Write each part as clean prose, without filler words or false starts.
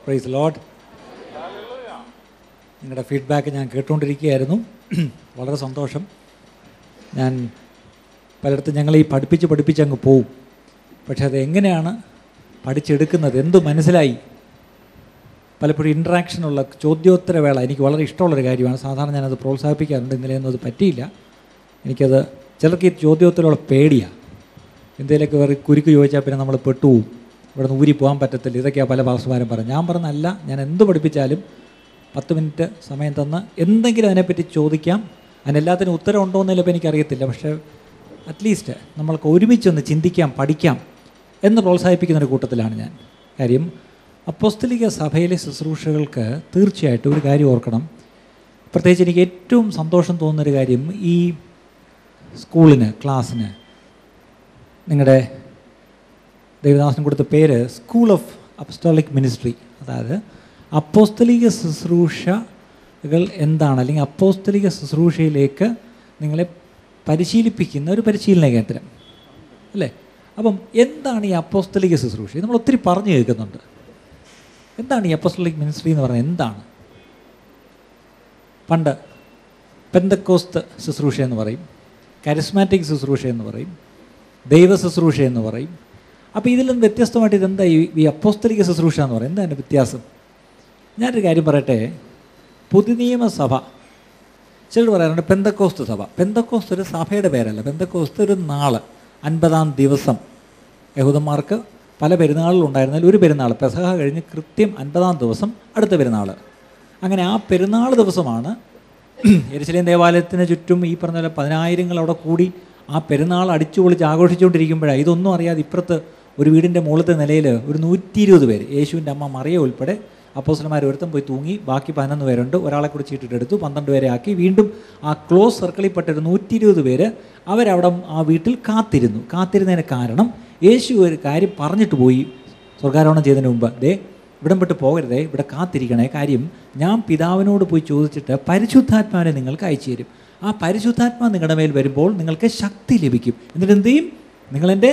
Praise Lord. നിങ്ങളുടെ feedback ഞാൻ കേട്ടുകൊണ്ടിരിക്കുകയായിരുന്നു. വളരെ സന്തോഷം. ഞാൻ പലയിടത്തും ഞങ്ങൾ ഈ പഠിപ്പിച്ച് അങ്ങ് പോവും. പക്ഷെ അത് എങ്ങനെയാണ് പഠിച്ചെടുക്കുന്നത്, എന്തു മനസ്സിലായി, പലപ്പോഴും ഇൻട്രാക്ഷനുള്ള ചോദ്യോത്തരവേള എനിക്ക് വളരെ ഇഷ്ടമുള്ളൊരു കാര്യമാണ്. സാധാരണ ഞാനത് പ്രോത്സാഹിപ്പിക്കാറുണ്ട്. ഇന്നലെയൊന്നും അത് പറ്റിയില്ല. എനിക്കത് ചിലർക്ക് ഈ ചോദ്യോത്തരമുള്ള പേടിയാണ്. എന്തെങ്കിലുമൊക്കെ വേറെ കുരുക്ക് ചോദിച്ചാൽ പിന്നെ നമ്മൾ പെട്ടുപോകും, ഇവിടെ നിന്ന് ഊരി പോകാൻ പറ്റത്തില്ല. ഇതൊക്കെയാണ് പല പാസ്റ്റർമാരും പറഞ്ഞു. ഞാൻ പറഞ്ഞല്ല, ഞാൻ എന്ത് പഠിപ്പിച്ചാലും 10 മിനിറ്റ് സമയം തന്ന് എന്തെങ്കിലും അതിനെപ്പറ്റി ചോദിക്കാം. അതിനെല്ലാത്തിനും ഉത്തരം ഉണ്ടോ എന്നില്ലപ്പോൾ എനിക്കറിയത്തില്ല. പക്ഷേ അറ്റ്ലീസ്റ്റ് നമ്മൾക്ക് ഒരുമിച്ചൊന്ന് ചിന്തിക്കാം, പഠിക്കാം എന്ന് പ്രോത്സാഹിപ്പിക്കുന്നൊരു കൂട്ടത്തിലാണ് ഞാൻ. കാര്യം അപ്പോസ്തലിക സഭയിലെ ശുശ്രൂഷകൾക്ക് തീർച്ചയായിട്ടും ഒരു കാര്യം ഓർക്കണം. പ്രത്യേകിച്ച് എനിക്ക് ഏറ്റവും സന്തോഷം തോന്നുന്നൊരു കാര്യം, ഈ സ്കൂളിന്, ക്ലാസ്സിന് നിങ്ങളുടെ ദേവദാസൻ കൊടുത്ത പേര് സ്കൂൾ ഓഫ് അപ്പസ്റ്റോളിക് മിനിസ്ട്രി. അതായത് അപ്പോസ്തലിക ശുശ്രൂഷകൾ എന്താണ്, അല്ലെങ്കിൽ അപ്പോസ്തലിക ശുശ്രൂഷയിലേക്ക് നിങ്ങളെ പരിശീലിപ്പിക്കുന്ന ഒരു പരിശീലന കേന്ദ്രം അല്ലേ. അപ്പം എന്താണ് ഈ അപ്പോസ്തലിക ശുശ്രൂഷ? നമ്മൾ ഒത്തിരി പറഞ്ഞു കേൾക്കുന്നുണ്ട്. എന്താണ് ഈ അപ്പോസ്തലിക് മിനിസ്ട്രി എന്ന് പറയുന്നത്? എന്താണ്? പണ്ട് പെന്തക്കോസ്ത് ശുശ്രൂഷ എന്ന് പറയും, കരിസ്മാറ്റിക് ശുശ്രൂഷ എന്ന് പറയും, ദൈവ ശുശ്രൂഷ എന്ന് പറയും. അപ്പോൾ ഇതിൽ നിന്ന് വ്യത്യസ്തമായിട്ട് ഇതെന്താ ഈ അപ്പോസ്തലിക ശുശ്രൂഷ എന്ന് പറയും? എന്താണ് വ്യത്യാസം? ഞാനൊരു കാര്യം പറയട്ടെ. പുതിയ നിയമസഭ, ചിലർ പറയാറുണ്ട് പെന്തക്കോസ്ത് സഭ. പെന്തക്കോസ്ത് ഒരു സഭയുടെ പേരല്ല. പെന്തക്കോസ്ത് ഒരു നാള്, 50-ാം ദിവസം. യഹൂദന്മാർക്ക് പല പെരുന്നാളുകളുണ്ടായിരുന്നാൽ ഒരു പെരുന്നാൾ പെസഹ കഴിഞ്ഞ് കൃത്യം 50-ാം ദിവസം അടുത്ത പെരുന്നാൾ. അങ്ങനെ ആ പെരുന്നാൾ ദിവസമാണ് യെരുശലേം ദേവാലയത്തിന് ചുറ്റും ഈ പറഞ്ഞ പോലെ 10,000 അവിടെ കൂടി ആ പെരുന്നാൾ അടിച്ചു പൊളിച്ച് ആഘോഷിച്ചുകൊണ്ടിരിക്കുമ്പോഴാണ് ഇതൊന്നും അറിയാതെ ഇപ്പുറത്ത് ഒരു വീടിൻ്റെ മുകളിലത്തെ നിലയിൽ ഒരു 120 പേര്, യേശുവിൻ്റെ അമ്മ മറിയ ഉൾപ്പെടെ അപ്പോസ്തലന്മാർ ഒരുത്തം പോയി തൂങ്ങി. ബാക്കി 11 പേരുണ്ട്. ഒരാളെ കൂടി ചീട്ടിട്ടെടുത്തു, 12 പേരെ ആക്കി. വീണ്ടും ആ ക്ലോസ് സർക്കിളിൽപ്പെട്ടൊരു 120 പേര് അവരവിടെ ആ വീട്ടിൽ കാത്തിരുന്നതിന് കാരണം യേശു ഒരു കാര്യം പറഞ്ഞിട്ട് പോയി സ്വർഗ്ഗാരോഹണം ചെയ്തതിന് മുമ്പ്. ഇവിടം വിട്ട് പോകരുതേ, ഇവിടെ കാത്തിരിക്കണേ. കാര്യം ഞാൻ പിതാവിനോട് പോയി ചോദിച്ചിട്ട് പരിശുദ്ധാത്മാവിനെ നിങ്ങൾക്ക് അയച്ചു തരും. ആ പരിശുദ്ധാത്മാ നിങ്ങളുടെ മേൽ വരുമ്പോൾ നിങ്ങൾക്ക് ശക്തി ലഭിക്കും. എന്നിട്ട് എന്ത് ചെയ്യും? നിങ്ങളെൻ്റെ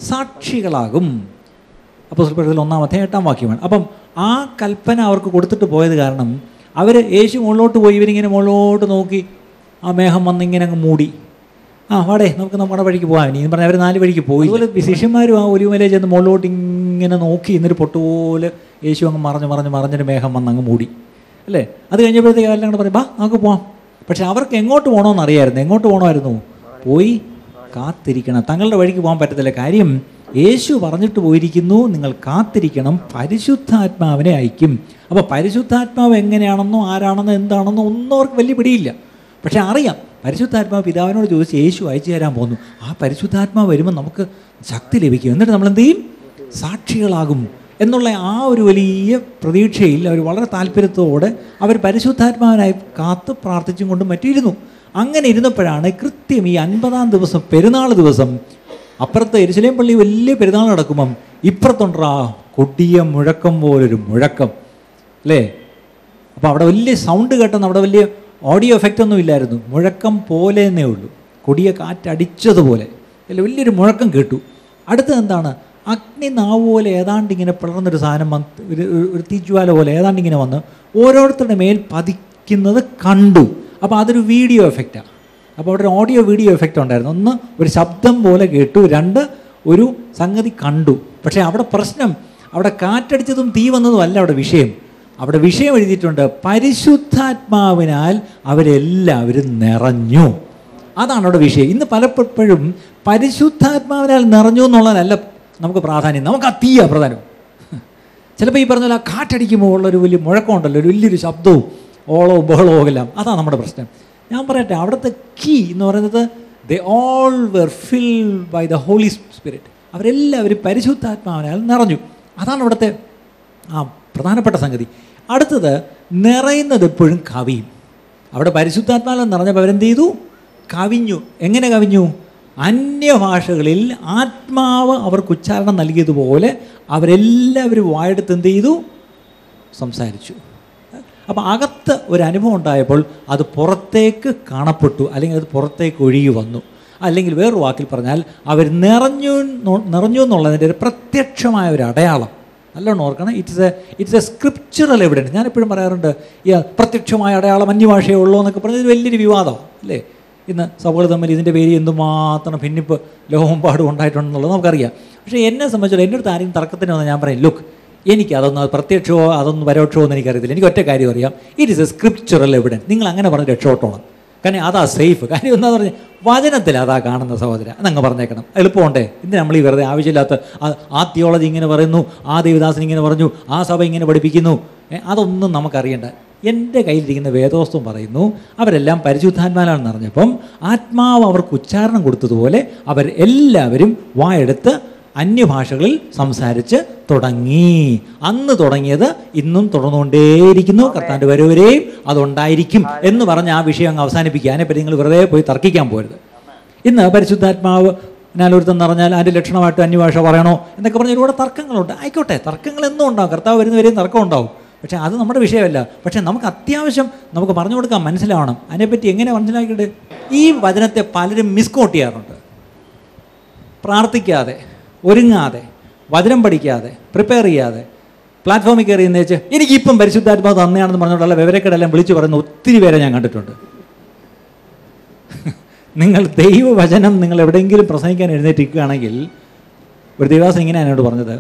സാക്ഷികളാകും. അപ്പോസ്തലപ്രവൃത്തികൾ 1-ാം വാക്യമാണ്. അപ്പം ആ കൽപ്പന അവർക്ക് കൊടുത്തിട്ട് പോയത് കാരണം അവർ യേശു മുകളിലോട്ട് പോയി. ഇവരിങ്ങനെ മുകളിലോട്ട് നോക്കി, ആ മേഘം വന്നിങ്ങനെ അങ്ങ് മൂടി. വാടേ നമുക്ക് നമ്മുടെ വഴിക്ക് പോകാൻ ഇനി പറഞ്ഞാൽ അവർ 4 വഴിക്ക് പോയി. അതുപോലെ ശിഷ്യന്മാരും ആ ഒലിവുമലയിൽ ചെന്ന് മുകളിലോട്ട് ഇങ്ങനെ നോക്കി. എന്നിട്ട് പൊട്ടുപോലെ യേശു അങ്ങ് മറിഞ്ഞൊരു മേഘം വന്ന് അങ്ങ് മൂടി അല്ലേ. അത് കഴിഞ്ഞപ്പോഴത്തേക്ക് എല്ലാം കൂടെ പറയും, നമുക്ക് പോകാം. പക്ഷെ അവർക്ക് എങ്ങോട്ട് പോകണമെന്ന് അറിയാമായിരുന്നു. എങ്ങോട്ട് പോകണമായിരുന്നു? പോയി കാത്തിരിക്കണം. തങ്ങളുടെ വഴിക്ക് പോകാൻ പറ്റത്തില്ല. കാര്യം യേശു പറഞ്ഞിട്ട് പോയിരിക്കുന്നു, നിങ്ങൾ കാത്തിരിക്കണം, പരിശുദ്ധാത്മാവിനെ അയക്കും. അപ്പോൾ പരിശുദ്ധാത്മാവ് എങ്ങനെയാണെന്നോ ആരാണെന്നോ എന്താണെന്നോ ഒന്നും അവർക്ക് വലിയ പിടിയില്ല. പക്ഷെ അറിയാം, പരിശുദ്ധാത്മാവ് പിതാവിനോട് ചോദിച്ച് യേശു അയച്ചു തരാൻ പോകുന്നു. ആ പരിശുദ്ധാത്മാവ് വരുമ്പോൾ നമുക്ക് ശക്തി ലഭിക്കും. എന്നിട്ട് നമ്മൾ എന്ത് ചെയ്യും? സാക്ഷികളാകും എന്നുള്ള ആ ഒരു വലിയ പ്രതീക്ഷയിൽ അവർ വളരെ താല്പര്യത്തോടെ അവർ പരിശുദ്ധാത്മാവിനായി കാത്ത് പ്രാർത്ഥിച്ചും കൊണ്ടും മറ്റിരുന്നു. അങ്ങനെ ഇരുന്നപ്പോഴാണ് കൃത്യം ഈ 50-ാം ദിവസം, പെരുന്നാൾ ദിവസം, അപ്പുറത്ത് യെരുശലേം പള്ളി വലിയ പെരുന്നാൾ നടക്കുമ്പം ഇപ്പുറത്തുണ്ടാ കൊടിയ മുഴക്കം പോലൊരു മുഴക്കം അല്ലേ. അപ്പോൾ അവിടെ വലിയ സൗണ്ട് കേട്ടെന്ന്, അവിടെ വലിയ ഓഡിയോ എഫക്റ്റ് ഒന്നും ഇല്ലായിരുന്നു. മുഴക്കം പോലെ എന്നേ ഉള്ളൂ, കൊടിയ കാറ്റടിച്ചതുപോലെ അല്ല, വലിയൊരു മുഴക്കം കേട്ടു. അടുത്തത് എന്താണ്? അഗ്നി നാവ് പോലെ ഏതാണ്ട് ഇങ്ങനെ പിളർന്നൊരു സാധനം വന്ന്, ഒരു തീജ്വാല പോലെ ഏതാണ്ട് ഇങ്ങനെ വന്ന് ഓരോരുത്തരുടെ മേൽ പതിക്കുന്നത് കണ്ടു. അപ്പോൾ അതൊരു വീഡിയോ എഫക്റ്റാണ്. അപ്പോൾ അവിടെ ഒരു ഓഡിയോ വീഡിയോ എഫക്റ്റ് ഉണ്ടായിരുന്നു. ഒന്ന് ഒരു ശബ്ദം പോലെ കേട്ടു, 2 ഒരു സംഗതി കണ്ടു. പക്ഷേ അവിടെ പ്രശ്നം, അവിടെ കാറ്റടിച്ചതും തീ വന്നതും അല്ല അവിടെ വിഷയം. അവിടെ വിഷയം എഴുതിയിട്ടുണ്ട്, പരിശുദ്ധാത്മാവിനാൽ അവരെല്ലാവരും നിറഞ്ഞു. അതാണ് അവിടെ വിഷയം. ഇന്ന് പലപ്പോഴും പരിശുദ്ധാത്മാവിനാൽ നിറഞ്ഞു എന്നുള്ളതല്ല നമുക്ക് പ്രാധാന്യം, നമുക്ക് ആ തീയാ പ്രധാനം. ചിലപ്പോൾ ഈ പറഞ്ഞ പോലെ ആ കാറ്റടിക്കുമ്പോൾ ഉള്ളൊരു വലിയ മുഴക്കമുണ്ടല്ലോ, ഒരു വലിയൊരു ശബ്ദവും ഓളവും ബഹളവും എല്ലാം, അതാണ് നമ്മുടെ പ്രശ്നം. ഞാൻ പറയട്ടെ, അവിടുത്തെ കീ എന്ന് പറയുന്നത് they all were filled by the Holy Spirit. അവരെല്ലാവരും പരിശുദ്ധാത്മാവിനാൽ നിറഞ്ഞു. അതാണ് അവിടുത്തെ പ്രധാനപ്പെട്ട സംഗതി. അടുത്തത്, നിറയുന്നത് എപ്പോഴും കവിയും. അവിടെ പരിശുദ്ധാത്മാവിൽ നിറഞ്ഞപ്പോൾ അവരെന്ത് ചെയ്തു? കവിഞ്ഞു. എങ്ങനെ കവിഞ്ഞു? അന്യഭാഷകളിൽ ആത്മാവ് അവർക്ക് ഉച്ചാരണം നൽകിയതുപോലെ അവരെല്ലാവരും വായെടുത്ത് എന്ത് ചെയ്തു? സംസാരിച്ചു. അപ്പോൾ അകത്ത് ഒരു അനുഭവം ഉണ്ടായപ്പോൾ അത് പുറത്തേക്ക് കാണപ്പെട്ടു, അല്ലെങ്കിൽ അത് പുറത്തേക്ക് ഒഴുകി വന്നു. അല്ലെങ്കിൽ വേറൊരു വാക്കിൽ പറഞ്ഞാൽ അവർ നിറഞ്ഞു എന്നുള്ളതിൻ്റെ ഒരു പ്രത്യക്ഷമായ ഒരു അടയാളം. നല്ലോണം ഓർക്കണം. It's A scriptural evidence. ഞാനെപ്പോഴും പറയാറുണ്ട്, ഈ പ്രത്യക്ഷമായ അടയാളം അന്യഭാഷയേ ഉള്ളൂ എന്നൊക്കെ പറഞ്ഞത് വലിയൊരു വിവാദമാണ് അല്ലേ. ഇന്ന് സഭകൾ തമ്മിൽ ഇതിൻ്റെ പേര് എന്തുമാത്രം ഭിന്നിപ്പ് ലോകമെമ്പാടും ഉണ്ടായിട്ടുണ്ടെന്നുള്ളത് നമുക്കറിയാം. പക്ഷേ എന്നെ സംബന്ധിച്ചോളം എൻ്റെ അടുത്ത് ആരെയും തർക്കത്തിന് വന്ന് ഞാൻ പറയും, ലുക്ക്, എനിക്ക് അതൊന്നും പ്രത്യക്ഷമോ അതൊന്നും പരോക്ഷമോ എന്ന് എനിക്കറിയത്തില്ല. എനിക്ക് ഒറ്റ കാര്യം അറിയാം, it is A scriptural evidence. നിങ്ങൾ അങ്ങനെ പറഞ്ഞ് രക്ഷോട്ടോണം. കാരണം അതാ സേഫ്. കാര്യം എന്താണെന്ന് പറഞ്ഞാൽ വചനത്തിൽ അതാ കാണുന്ന സഹോദര, അതങ്ങ് പറഞ്ഞേക്കണം. എളുപ്പമുണ്ടേ. ഇന്ന് നമ്മൾ ഈ വെറുതെ ആവശ്യമില്ലാത്ത ആ തിയോളജി ഇങ്ങനെ പറയുന്നു, ആ ദേവദാസൻ ഇങ്ങനെ പറഞ്ഞു, ആ സഭ ഇങ്ങനെ പഠിപ്പിക്കുന്നു, അതൊന്നും നമുക്കറിയണ്ട. എൻ്റെ കയ്യിലിരിക്കുന്ന വേദോസ്തം പറയുന്നു അവരെല്ലാം പരിശുദ്ധാത്മാവിലാണെന്ന് അറിഞ്ഞപ്പം ആത്മാവ് അവർക്ക് ഉച്ചാരണം കൊടുത്തതുപോലെ അവർ എല്ലാവരും വായെടുത്ത് അന്യഭാഷകളിൽ സംസാരിച്ച് തുടങ്ങി. അന്ന് തുടങ്ങിയത് ഇന്നും തുടർന്നുകൊണ്ടേയിരിക്കുന്നു. കർത്താവിൻ്റെ വരവരെയും അതുണ്ടായിരിക്കും എന്ന് പറഞ്ഞ് ആ വിഷയം അങ്ങ് അവസാനിപ്പിക്കുക. അതിനെപ്പറ്റി നിങ്ങൾ വെറുതെ പോയി തർക്കിക്കാൻ പോരുത്. ഇന്ന് പരിശുദ്ധാത്മാവ് ഞാനൊരുത്തെന്ന് പറഞ്ഞാൽ അതിൻ്റെ ലക്ഷണമായിട്ട് അന്യഭാഷ പറയണോ എന്നൊക്കെ പറഞ്ഞ് ഒരുപാട് തർക്കങ്ങളുണ്ട്. ആയിക്കോട്ടെ, തർക്കങ്ങൾ എന്നും ഉണ്ടാകും. കർത്താവ് വരുന്നവരെയും തർക്കം ഉണ്ടാവും. പക്ഷേ അത് നമ്മുടെ വിഷയമല്ല. പക്ഷേ നമുക്ക് അത്യാവശ്യം നമുക്ക് പറഞ്ഞു കൊടുക്കാൻ മനസ്സിലാവണം. അതിനെപ്പറ്റി എങ്ങനെ മനസ്സിലാക്കിയിട്ട് ഈ വചനത്തെ പലരും മിസ്കോട്ട് ചെയ്യാറുണ്ട്. പ്രാർത്ഥിക്കാതെ, ഒരുങ്ങാതെ, വചനം പഠിക്കാതെ, പ്രിപ്പയർ ചെയ്യാതെ പ്ലാറ്റ്ഫോമിൽ കയറി എന്ന് വെച്ച് എനിക്കിപ്പം പരിശുദ്ധാത്മാവ് തന്നെയാണെന്ന് പറഞ്ഞുകൊണ്ടുള്ള വിവരക്കേടെല്ലാം വിളിച്ചു പറയുന്ന ഒത്തിരി പേരെ ഞാൻ കണ്ടിട്ടുണ്ട്. നിങ്ങൾ ദൈവവചനം നിങ്ങൾ എവിടെയെങ്കിലും പ്രസംഗിക്കാൻ എഴുന്നേറ്റിരിക്കുകയാണെങ്കിൽ, ഒരു ദിവസം ഇങ്ങനെ എന്നോട് പറഞ്ഞത്,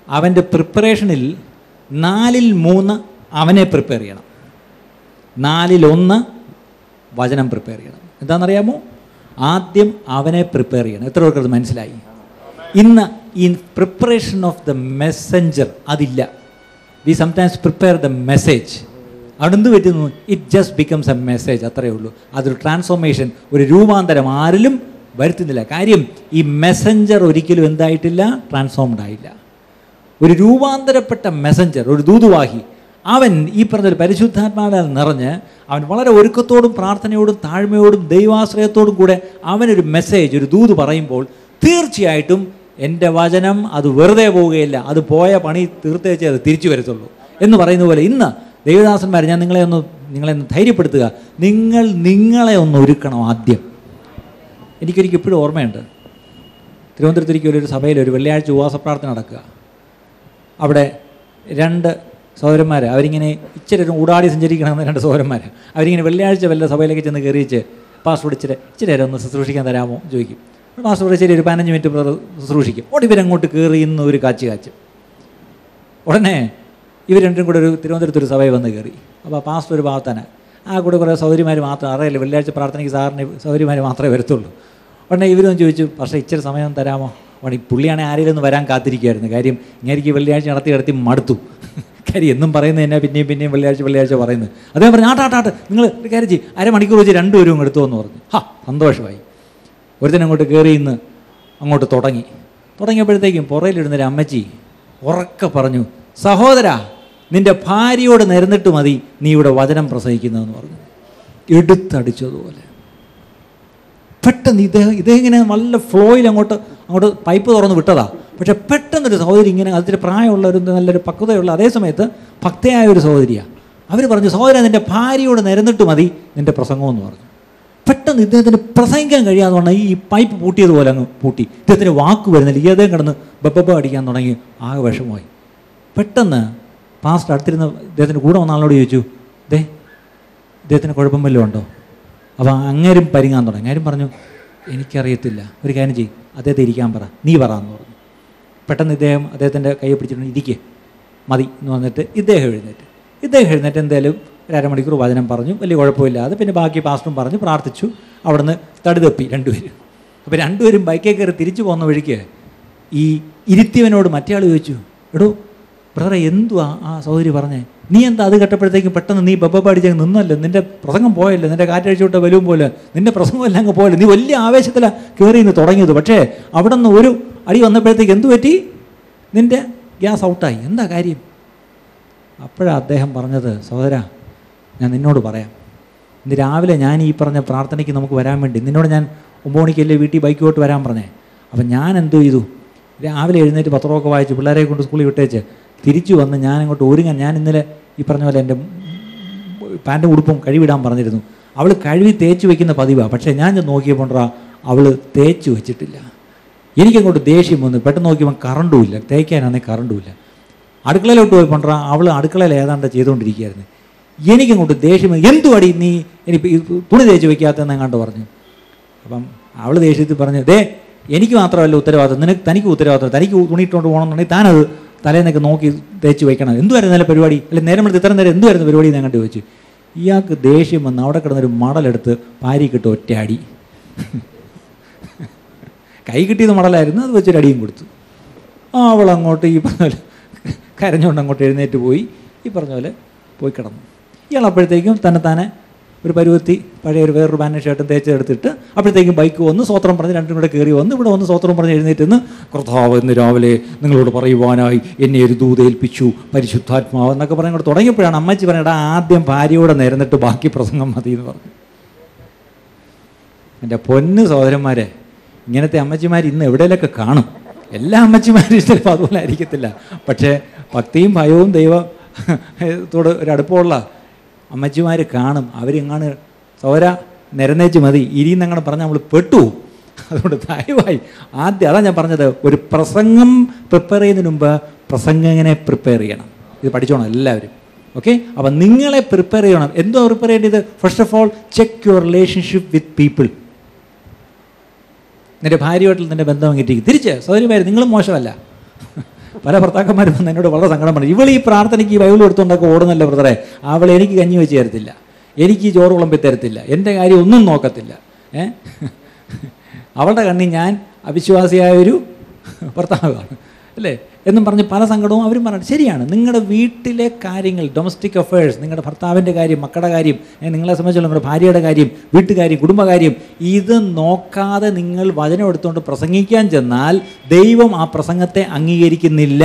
അവൻ്റെ പ്രിപ്പറേഷനിൽ 4/3 അവനെ പ്രിപ്പയർ ചെയ്യണം, 4/1 വചനം പ്രിപ്പയർ ചെയ്യണം. എന്താണെന്നറിയാമോ? ആദ്യം അവനെ പ്രിപ്പയർ ചെയ്യണം. എത്ര പേർക്ക് അത് മനസ്സിലായി? ഇന്ന് ഈ പ്രിപ്പറേഷൻ ഓഫ് ദ മെസ്സഞ്ചർ അതില്ല. We sometimes prepare the message. അവിടെ എന്ത് പറ്റുന്നു? It just becomes a message. അത്രയേ ഉള്ളൂ. അതൊരു ട്രാൻസ്ഫോർമേഷൻ, ഒരു രൂപാന്തരം ആരിലും വരുത്തുന്നില്ല. കാര്യം ഈ മെസ്സഞ്ചർ ഒരിക്കലും എന്തായിട്ടില്ല, ട്രാൻസ്ഫോംഡ് ആയില്ല. ഒരു രൂപാന്തരപ്പെട്ട മെസ്സഞ്ചർ, ഒരു ദൂതുവാഹി, അവൻ ഈ പറഞ്ഞൊരു പരിശുദ്ധാത്മാവിനാൽ നിറഞ്ഞ് അവൻ വളരെ ഒരുക്കത്തോടും പ്രാർത്ഥനയോടും താഴ്മയോടും ദൈവാശ്രയത്തോടും കൂടെ അവനൊരു മെസ്സേജ്, ഒരു ദൂത് പറയുമ്പോൾ തീർച്ചയായിട്ടും എൻ്റെ വചനം അത് വെറുതെ പോവുകയില്ല. അത് പോയ പണി തീർച്ചയായും അത് തിരിച്ചു വരത്തുള്ളൂ എന്ന് പറയുന്ന പോലെ ഇന്ന് ദൈവദാസന്മാർ, ഞാൻ നിങ്ങളെ ഒന്ന് ധൈര്യപ്പെടുത്തുക. നിങ്ങളെ ഒന്ന് ഒരുക്കണം ആദ്യം. എനിക്കൊരിക്കലും ഇപ്പോഴും ഓർമ്മയുണ്ട്, തിരുവനന്തപുരത്തിരിക്കും ഒരു സഭയിൽ ഒരു വെള്ളിയാഴ്ച ഉപവാസ പ്രാർത്ഥന നടക്കുക. അവിടെ 2 സഹോദരന്മാർ, അവരിങ്ങനെ ഇച്ചിരി ഊടാടി സഞ്ചരിക്കണമെന്ന് 2 സഹോദരന്മാർ, അവരിങ്ങനെ വെള്ളിയാഴ്ച വല്ല സഭയിലേക്ക് ചെന്ന് കയറിച്ച് പാസ്റ്റർ ഇച്ചിരി നേരം ഒന്ന് ശുശ്രൂഷിക്കാൻ തരാമോ ചോദിക്കും. പാസ്റ്റർ ശരി ഒരു 15 മിനിറ്റ് ശുശ്രൂഷിക്കും. ഇവരങ്ങോട്ട് കയറി ഇന്ന് ഒരു കാച്ചും. ഉടനെ ഇവർ രണ്ടും കൂടെ ഒരു തിരുവനന്തപുരത്തൊരു സഭയിൽ വന്ന് കയറി. അപ്പോൾ പാസ്റ്റർ ഒരു ഭാഗത്താണ്, ആ കൂടെ കുറേ സഹോദരിമാർ മാത്രം, അറിയില്ല വെള്ളിയാഴ്ച പ്രാർത്ഥനയ്ക്ക് സാറിന് സഹോദരിമാർ മാത്രമേ വരത്തുള്ളൂ. ഉടനെ ഇവരൊന്ന് ചോദിച്ചു, പക്ഷേ ഇച്ചിരി സമയം തരാമോ? ഉടനെ പുള്ളിയാണെങ്കിൽ ആരെങ്കിലും ഒന്ന് വരാൻ കാത്തിരിക്കുമായിരുന്നു. കാര്യം ഇങ്ങനെ വെള്ളിയാഴ്ച നടത്തി മടുത്തു. കാര്യം എന്നും പറയുന്നത് തന്നെ പിന്നെയും വെള്ളിയാഴ്ച പറയുന്നത്. അദ്ദേഹം പറഞ്ഞു, ആട്ടാട്ട് നിങ്ങൾ ഒരു കാര്യം ചെയ്യും, അരമണിക്കൂർ വെച്ച് 2 പേരും എടുത്തു എന്ന് പറഞ്ഞു. സന്തോഷമായി. ഒരുത്തനങ്ങോട്ട് കയറി ഇന്ന് അങ്ങോട്ട് തുടങ്ങിയപ്പോഴത്തേക്കും പുറയിലിടുന്നൊരു അമ്മച്ചി ഉറക്കെ പറഞ്ഞു, സഹോദര, നിൻ്റെ ഭാര്യയോട് നിരന്നിട്ട് മതി നീ ഇവിടെ വചനം പ്രസംഗിക്കുന്നതെന്ന് പറഞ്ഞു. എടുത്തടിച്ചതുപോലെ പെട്ടെന്ന് ഇദ്ദേഹം ഇങ്ങനെ നല്ല ഫ്ലോയിൽ അങ്ങോട്ട് പൈപ്പ് തുറന്ന് വിട്ടതാ. പക്ഷെ പെട്ടെന്നൊരു സഹോദരി ഇങ്ങനെ അതിൻ്റെ പ്രായമുള്ള ഒരു നല്ലൊരു പക്വതയുള്ള, അതേ സമയത്ത് ഭക്തയായ ഒരു സഹോദരിയാണ്. അവർ പറഞ്ഞു, സഹോദരൻ, നിൻ്റെ ഭാര്യയോട് നിരന്നിട്ട് മതി നിൻ്റെ പ്രസംഗമെന്ന് പറഞ്ഞു. പെട്ടെന്ന് ഇദ്ദേഹത്തിന് പ്രസംഗിക്കാൻ കഴിയാതെ വണ്ണം ഈ പൈപ്പ് പൂട്ടിയതുപോലെ അങ്ങ് പൂട്ടി. ഇദ്ദേഹത്തിന് വാക്ക് വരുന്നില്ല. ഈ അദ്ദേഹം കിടന്ന് ബബ്ബ അടിക്കാൻ തുടങ്ങി. ആകെ വിഷമമായി. പെട്ടെന്ന് പാസ്റ്റർ അടുത്തിരുന്ന ഇദ്ദേഹത്തിന് കൂടെ വന്ന ആളോട് ചോദിച്ചു, ഇദ്ദേഹത്തിന് കുഴപ്പം വല്ലതും ഉണ്ടോ? അപ്പോൾ അങ്ങേരും പരിങ്ങാൻ തുടങ്ങി. അങ്ങേരും പറഞ്ഞു, എനിക്കറിയത്തില്ല, ഒരു കാര്യം ചെയ്യും, അദ്ദേഹത്തെ ഇരിക്കാൻ പറ, നീ പറ എന്ന് പറഞ്ഞു. പെട്ടെന്ന് അദ്ദേഹത്തിൻ്റെ കൈ പിടിച്ചിട്ടുണ്ട്, ഇരിക്കുക മതി എന്ന് പറഞ്ഞിട്ട് ഇദ്ദേഹം എഴുന്നേറ്റ് എന്തായാലും ഒരു അരമണിക്കൂർ വചനം പറഞ്ഞു. വലിയ കുഴപ്പമില്ലാതെ പിന്നെ ബാക്കി പാസ്റ്ററും പറഞ്ഞു, പ്രാർത്ഥിച്ചു. അവിടുന്ന് തടിതപ്പി 2 പേരും. അപ്പോൾ 2 പേരും ബൈക്കേ കയറി തിരിച്ചു പോകുന്ന വഴിക്ക് ഈ ഇരുത്തിയവനോട് മറ്റേ ആൾ ചോദിച്ചു, എടോ ബ്രദറെ, എന്തുവാ ആ സഹോദരി പറഞ്ഞേ? നീ എന്താ അത് കേട്ടപ്പോഴത്തേക്കും പെട്ടെന്ന് നീ ബബ്ബ അടിച്ചങ്ങ് നിന്നല്ലോ, നിൻ്റെ പ്രസംഗം പോയല്ലോ, നിൻ്റെ കാറ്റഴിച്ചോട്ട് വലും പോലെ നിൻ്റെ പ്രസംഗമെല്ലാം അങ്ങ് പോയല്ലോ, നീ വലിയ ആവേശത്തിലാണ് കയറി ഇന്ന് തുടങ്ങിയത്. പക്ഷേ അവിടെ നിന്ന് ഒരു അടി വന്നപ്പോഴത്തേക്ക് എന്തു പറ്റി? നിൻ്റെ ഗ്യാസ് ഔട്ടായി. എന്താ കാര്യം? അപ്പോഴാണ് അദ്ദേഹം പറഞ്ഞത്, സഹോദരാ, ഞാൻ നിന്നോട് പറയാം, ഇന്ന് രാവിലെ ഞാൻ ഈ പറഞ്ഞ പ്രാർത്ഥനയ്ക്ക് നമുക്ക് വരാൻ വേണ്ടി നിന്നോട് ഞാൻ 9 മണിക്കല്ലേ വീട്ടിൽ ബൈക്കോട്ട് വരാൻ പറഞ്ഞേ. അപ്പം ഞാൻ എന്തോ ചെയ്തു, രാവിലെ എഴുന്നേറ്റ് പത്രമൊക്കെ വായിച്ച് പിള്ളേരെ കൊണ്ട് സ്കൂളിൽ വിട്ടേച്ച് തിരിച്ചു വന്ന് ഞാനങ്ങോട്ട് ഒരുങ്ങാൻ, ഞാൻ ഇന്നലെ ഈ പറഞ്ഞ പോലെ എൻ്റെ പാൻറ്റും ഉടുപ്പും കഴുകിടാൻ പറഞ്ഞിരുന്നു. അവൾ കഴുകി തേച്ച് വയ്ക്കുന്ന പതിവാണ്. പക്ഷേ ഞാൻ നോക്കിയപ്പോണ്ടാ അവൾ തേച്ച് വെച്ചിട്ടില്ല. എനിക്കങ്ങോട്ട് ദേഷ്യം വന്നു. പെട്ടെന്ന് നോക്കിയപ്പോൾ കറണ്ടും ഇല്ല, തേക്കാനാണെങ്കിൽ കറണ്ടും ഇല്ല. അടുക്കളയിലോട്ട് പോയി പണ്ടാ അവൾ അടുക്കളയിൽ ഏതാണ്ട് ചെയ്തുകൊണ്ടിരിക്കുകയായിരുന്നു. എനിക്കങ്ങോട്ട് ദേഷ്യം വന്നു. എന്തുവാടി നീ എനിക്ക് തുണി തേച്ച് വയ്ക്കാത്തതെന്ന് എങ്ങാണ്ട് പറഞ്ഞു. അപ്പം അവൾ ദേഷ്യത്തിൽ പറഞ്ഞു, എനിക്ക് മാത്രമല്ല ഉത്തരവാദിത്വം, തനിക്ക് ഉത്തരവാദിത്വം, തനിക്ക് തുണിയിട്ടുകൊണ്ട് പോകണമെന്നുണ്ടെങ്കിൽ താനത് തലേന്നൊക്കെ നോക്കി തേച്ച് വയ്ക്കണം. എന്തുവായിരുന്നു നല്ല പരിപാടി, അല്ലെങ്കിൽ നേരം എടുത്ത് ഇത്രയും നേരം എന്തുവായിരുന്നു പരിപാടി എന്ന് അങ്ങോട്ട് ചോദിച്ചു. ഇയാൾക്ക് ദേഷ്യം വന്ന് അവിടെ കിടന്നൊരു മടലെടുത്ത് പാരിക്കിട്ട് ഒറ്റയടി. കൈ കിട്ടിയത് മടലായിരുന്നു, അത് വെച്ചൊരു അടിയും കൊടുത്തു. അവൾ അങ്ങോട്ട് ഈ പറഞ്ഞ പോലെ കരഞ്ഞുകൊണ്ട് അങ്ങോട്ട് എഴുന്നേറ്റ് പോയി, ഈ പറഞ്ഞ പോലെ പോയി കിടന്നു. ഇയാൾ അപ്പോഴത്തേക്കും തന്നെ ഒരു പരുവത്തി പഴയ ഒരു വേറൊരു ബാനർ ഷർട്ടും തേച്ചെടുത്തിട്ട് അപ്പോഴത്തേക്കും ബൈക്ക് വന്ന് സ്വത്രം പറഞ്ഞ് രണ്ടും കൂടെ കയറി വന്ന് ഇവിടെ വന്ന് സ്വത്രം പറഞ്ഞ് എഴുന്നേറ്റ് കർത്താവ് ഇന്ന് രാവിലെ നിങ്ങളോട് പറയുവാനായി എന്നെ ഒരു ദൂതേൽപ്പിച്ചു പരിശുദ്ധാത്മാവ് എന്നൊക്കെ പറഞ്ഞ് കൂടെ തുടങ്ങിയപ്പോഴാണ് അമ്മച്ചി പറഞ്ഞിട്ട് ആദ്യം ഭാര്യയോടെ നേരുന്നിട്ട് ബാക്കി പ്രസംഗം മതി എന്ന് പറഞ്ഞു. എൻ്റെ പൊന്ന് സഹോദരന്മാരെ, ഇങ്ങനത്തെ അമ്മച്ചിമാർ ഇന്ന് എവിടെയൊക്കെ കാണും. എല്ലാ അമ്മച്ചിമാരും ചിലപ്പോൾ അതുപോലെ ആയിരിക്കത്തില്ല. പക്ഷേ ഭക്തിയും ഭയവും ദൈവത്തോട് ഒരു അടുപ്പമുള്ള അമ്മച്ചിമാർ കാണും. അവരെങ്ങാണ് സൗര നിരന്നേച്ച് മതി ഇരിയെന്നങ്ങനെ പറഞ്ഞാൽ നമ്മൾ പെട്ടു. അതുകൊണ്ട് ദയവായി ആദ്യം അതാണ് ഞാൻ പറഞ്ഞത്, ഒരു പ്രസംഗം പ്രിപ്പയർ ചെയ്യുന്നതിന് മുമ്പ് പ്രസംഗങ്ങനെ പ്രിപ്പയർ ചെയ്യണം. ഇത് പഠിച്ചോണം എല്ലാവരും. ഓക്കെ, അപ്പം നിങ്ങളെ പ്രിപ്പയർ ചെയ്യണം. എന്തോ പ്രിപ്പയർ ചെയ്യേണ്ടത്? First of all check your relationship with people. നിൻ്റെ ഭാര്യയായിട്ടുള്ള നിൻ്റെ ബന്ധം കിട്ടിയിരിക്കും. തിരിച്ച് സൗകര്യമാര് നിങ്ങളും മോശമല്ല. പല ഭർത്താക്കന്മാരും വന്ന് എന്നോട് വളരെ സങ്കടം പറഞ്ഞു, ഇവൾ ഈ പ്രാർത്ഥനയ്ക്ക് ഈ ബൈബിൾ എടുത്തുകൊണ്ടൊക്കെ ഓടുന്നല്ല ബ്രദറെ, അവൾ എനിക്ക് കഞ്ഞി വെച്ച് തരത്തില്ല, എനിക്ക് ചോറ് വിളമ്പി തരത്തില്ല, എൻ്റെ കാര്യം ഒന്നും നോക്കത്തില്ല. അവളുടെ കണ്ണിൽ ഞാൻ അവിശ്വാസിയായൊരു ഭർത്താവാണ് അല്ലേ എന്നും പറഞ്ഞ് പല സങ്കടവും അവരും പറഞ്ഞിട്ട്. ശരിയാണ്, നിങ്ങളുടെ വീട്ടിലെ കാര്യങ്ങൾ, ഡൊമസ്റ്റിക് അഫയേഴ്സ്, നിങ്ങളുടെ ഭർത്താവിൻ്റെ കാര്യം, മക്കളുടെ കാര്യം, നിങ്ങളെ സംബന്ധിച്ചുള്ള നിങ്ങളുടെ ഭാര്യയുടെ കാര്യം, വീട്ടുകാര്യം, കുടുംബകാര്യം, ഇത് നോക്കാതെ നിങ്ങൾ വചനം എടുത്തുകൊണ്ട് പ്രസംഗിക്കാൻ ചെന്നാൽ ദൈവം ആ പ്രസംഗത്തെ അംഗീകരിക്കുന്നില്ല.